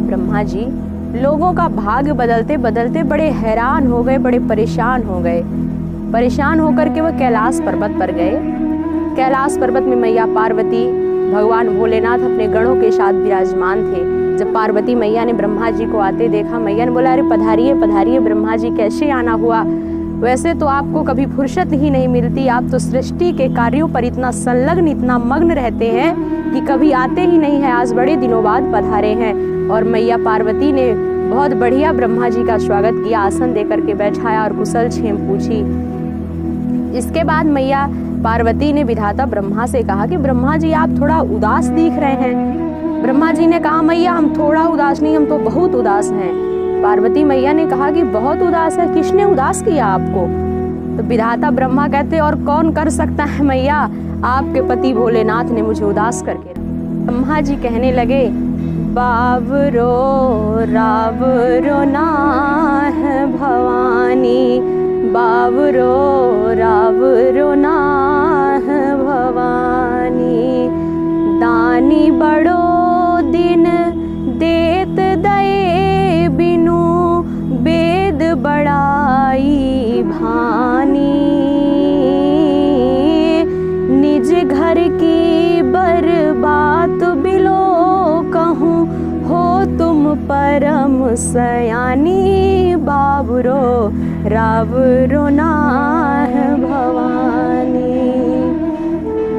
ब्रह्मा जी लोगों का भाग्य बदलते बदलते बड़े हैरान हो गए, बड़े परेशान हो गए। परेशान होकर के वह कैलाश पर्वत पर गए। कैलाश पर्वत में मैया पार्वती, भगवान भोलेनाथ अपने गणों के साथ विराजमान थे। जब पार्वती मैया ने ब्रह्मा जी को आते देखा, मैया ने बोला, अरे पधारिए पधारिए ब्रह्मा जी, कैसे आना हुआ? वैसे तो आपको कभी फुर्सत ही नहीं मिलती, आप तो सृष्टि के कार्यों पर इतना संलग्न, इतना मग्न रहते हैं कि कभी आते ही नहीं है। आज बड़े दिनों बाद पधारे हैं। और मैया पार्वती ने बहुत बढ़िया ब्रह्मा जी का स्वागत किया, आसन देकर के बैठाया और कुशल क्षेम पूछी। इसके बाद मैया पार्वती ने विधाता ब्रह्मा से कहा कि ब्रह्मा जी आप थोड़ा उदास दिख रहे हैं। ब्रह्मा जी ने कहा, मैया हम थोड़ा उदास नहीं, हम तो बहुत उदास हैं। पार्वती मैया ने कहा कि बहुत उदास है, किसने उदास किया आपको? तो विधाता ब्रह्मा कहते, और कौन कर सकता है मैया, आपके पति भोलेनाथ ने मुझे उदास करके। ब्रह्मा जी कहने लगे, बावरो रावरो नाह भवानी, बावरो रावरो नाह भवानी, दानी बड़ो दिन देत दये बिनु, वेद बड़ाई भानी, निज घर की बर्बात बिलो कहूँ, हो तुम परम सयानी, बाबरो रावरो नाह भवानी।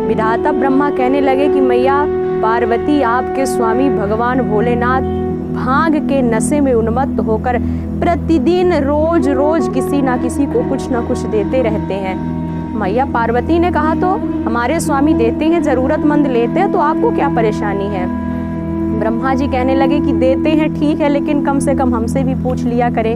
विधाता ब्रह्मा कहने लगे कि मैया पार्वती आपके स्वामी भगवान भोलेनाथ भांग के नशे में उन्मत्त होकर प्रतिदिन रोज रोज किसी ना किसी को कुछ ना कुछ देते रहते हैं। मैया पार्वती ने कहा, तो हमारे स्वामी देते हैं, जरूरतमंद लेते हैं, तो आपको क्या परेशानी है? ब्रह्मा जी कहने लगे कि देते हैं ठीक है, लेकिन कम से कम हमसे भी पूछ लिया करें।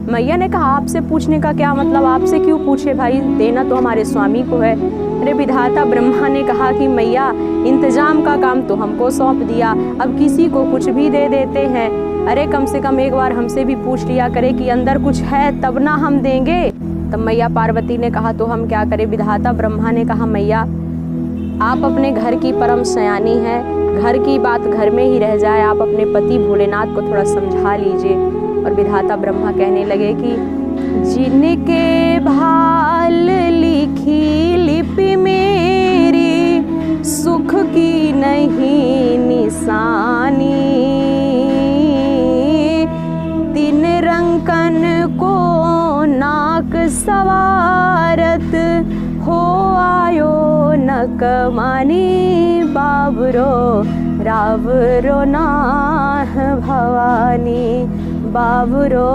मैया ने कहा, आपसे पूछने का क्या मतलब, आपसे क्यों पूछे भाई, देना तो हमारे स्वामी को है। अरे विधाता ब्रह्मा ने कहा कि मैया इंतजाम का काम तो हमको सौंप दिया, अब किसी को कुछ भी दे देते हैं। अरे कम से कम एक बार हमसे भी पूछ लिया करे कि अंदर कुछ है तब ना हम देंगे। तब मैया पार्वती ने कहा, तो हम क्या करें? विधाता ब्रह्मा ने कहा, मैया आप अपने घर की परम सयानी है, घर की बात घर में ही रह जाए, आप अपने पति भोलेनाथ को थोड़ा समझा लीजिए। और विधाता ब्रह्मा कहने लगे कि जिनके भाल लिखी लिपि मेरी, सुख की नहीं निशानी, तीन रंकन को नाक सवारत, हो आयो न कमानी, बाबरो रावरो नाह भवानी, बाबरो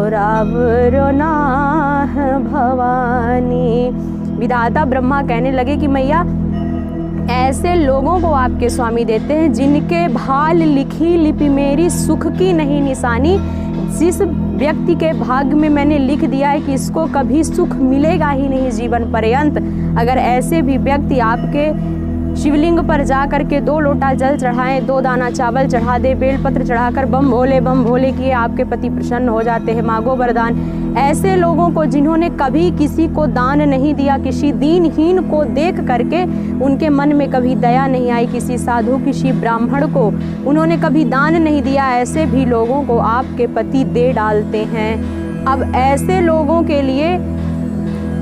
रावरो नाह भवानी। विधाता ब्रह्मा कहने लगे कि मैया ऐसे लोगों को आपके स्वामी देते हैं जिनके भाल लिखी लिपि मेरी, सुख की नहीं निशानी। जिस व्यक्ति के भाग्य में मैंने लिख दिया है कि इसको कभी सुख मिलेगा ही नहीं जीवन पर्यंत, अगर ऐसे भी व्यक्ति आपके शिवलिंग पर जा कर के 2 लोटा जल चढ़ाएं, 2 दाना चावल चढ़ा दे, बेलपत्र चढ़ाकर बम भोले किए, आपके पति प्रसन्न हो जाते हैं, मांगो वरदान। ऐसे लोगों को जिन्होंने कभी किसी को दान नहीं दिया, किसी दीनहीन को देख करके उनके मन में कभी दया नहीं आई, किसी साधु किसी ब्राह्मण को उन्होंने कभी दान नहीं दिया, ऐसे भी लोगों को आपके पति दे डालते हैं। अब ऐसे लोगों के लिए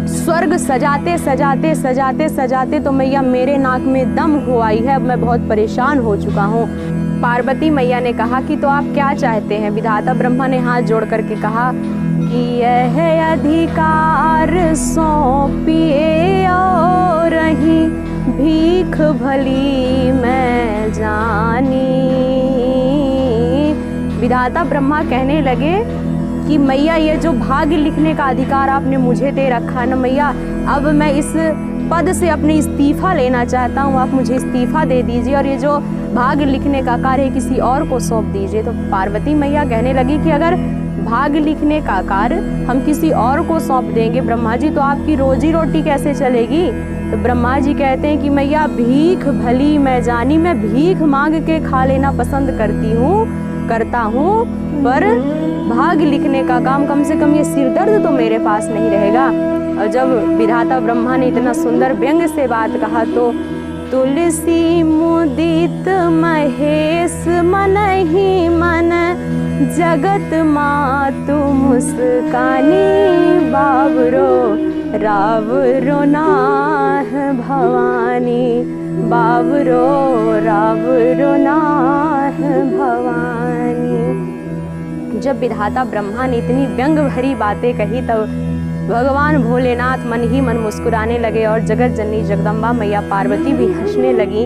स्वर्ग सजाते सजाते सजाते सजाते तो मैया मेरे नाक में दम हो आई है, अब मैं बहुत परेशान हो चुका हूँ। पार्वती मैया ने कहा कि तो आप क्या चाहते हैं? विधाता ब्रह्मा ने हाथ जोड़ करके कहा कि यह अधिकार सौंपिए और रही भीख भली मैं जानी। विधाता ब्रह्मा कहने लगे कि मैया ये जो भाग्य लिखने का अधिकार आपने मुझे दे रखा है ना मैया, अब मैं इस पद से अपने इस्तीफा लेना चाहता हूँ, आप मुझे इस्तीफा दे दीजिए और ये जो भाग्य लिखने का कार्य है किसी और को सौंप दीजिए। तो पार्वती मैया कहने लगी कि अगर भाग्य लिखने का कार्य हम किसी और को सौंप देंगे ब्रह्मा जी, तो आपकी रोजी रोटी कैसे चलेगी? तो ब्रह्मा जी कहते हैं कि मैया भीख भली मैं जानी, मैं भीख मांग के खा लेना पसंद करता हूँ, पर भाग्य लिखने का काम कम से कम ये सिरदर्द तो मेरे पास नहीं रहेगा। और जब विधाता ब्रह्मा ने इतना सुंदर व्यंग से बात कहा तो तुलसी मुदित महेश मनहि मन, जगत मातु मुस्कानी बाबरो रावरो नाह भवानी, बाबरो रावरो नाह भवानी। जब विधाता ब्रह्मा ने इतनी व्यंग भरी बातें कही तब भगवान भोलेनाथ मन ही मन मुस्कुराने लगे और जगत जननी जगदम्बा मैया पार्वती भी हंसने लगी।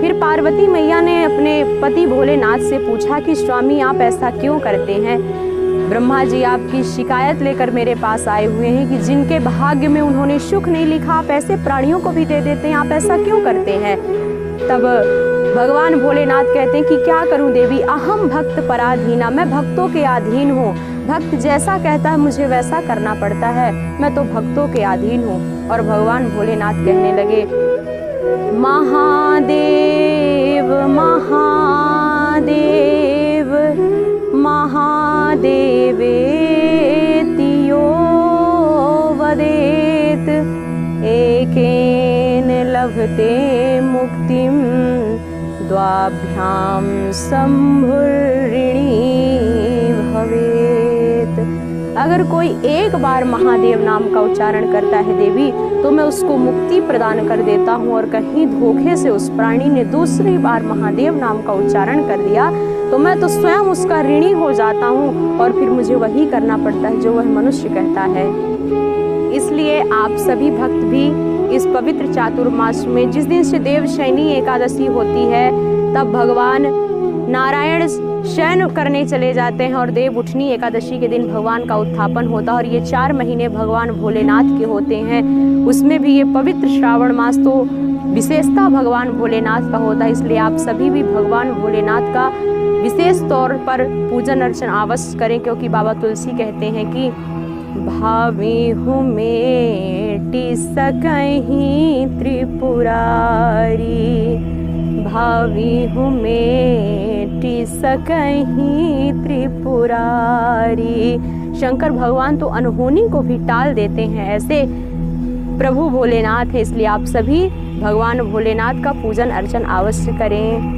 फिर पार्वती मैया ने अपने पति भोलेनाथ से पूछा कि स्वामी आप ऐसा क्यों करते हैं? ब्रह्मा जी आपकी शिकायत लेकर मेरे पास आए हुए हैं कि जिनके भाग्य में उन्होंने सुख नहीं लिखा आप ऐसे प्राणियों को भी दे देते हैं, आप ऐसा क्यों करते हैं? तब भगवान भोलेनाथ कहते हैं कि क्या करूं देवी, अहम भक्त पराधीना, मैं भक्तों के अधीन हूँ। भक्त जैसा कहता है मुझे वैसा करना पड़ता है, मैं तो भक्तों के अधीन हूँ। और भगवान भोलेनाथ कहने लगे महादेव महादेव महादेवेति यो वदेत, एकेन लभते मुक्तिं द्वाभ्यां शंभुर्ऋणी भवेत। अगर कोई एक बार महादेव नाम का उच्चारण करता है देवी तो मैं उसको मुक्ति प्रदान कर देता हूँ, और कहीं धोखे से उस प्राणी ने दूसरी बार महादेव नाम का उच्चारण कर दिया तो मैं तो स्वयं उसका ऋणी हो जाता हूँ और फिर मुझे वही करना पड़ता है जो वह मनुष्य कहता है। इसलिए आप सभी भक्त भी इस पवित्र चातुर्मास में जिस दिन से देवशयनी एकादशी होती है तब भगवान नारायण शयन करने चले जाते हैं और देव उठनी एकादशी के दिन भगवान का उत्थापन होता है। और ये 4 महीने भगवान भोलेनाथ के होते हैं, उसमें भी ये पवित्र श्रावण मास तो विशेषता भगवान भोलेनाथ का होता है। इसलिए आप सभी भी भगवान भोलेनाथ का विशेष तौर पर पूजन अर्चन अवश्य करें, क्योंकि बाबा तुलसी कहते हैं कि भावी हूँ मेटी सकहीं त्रिपुरारी, भावी हूँ मेटी सकहीं त्रिपुरारी। शंकर भगवान तो अनहोनी को भी टाल देते हैं, ऐसे प्रभु भोलेनाथ है। इसलिए आप सभी भगवान भोलेनाथ का पूजन अर्चन अवश्य करें।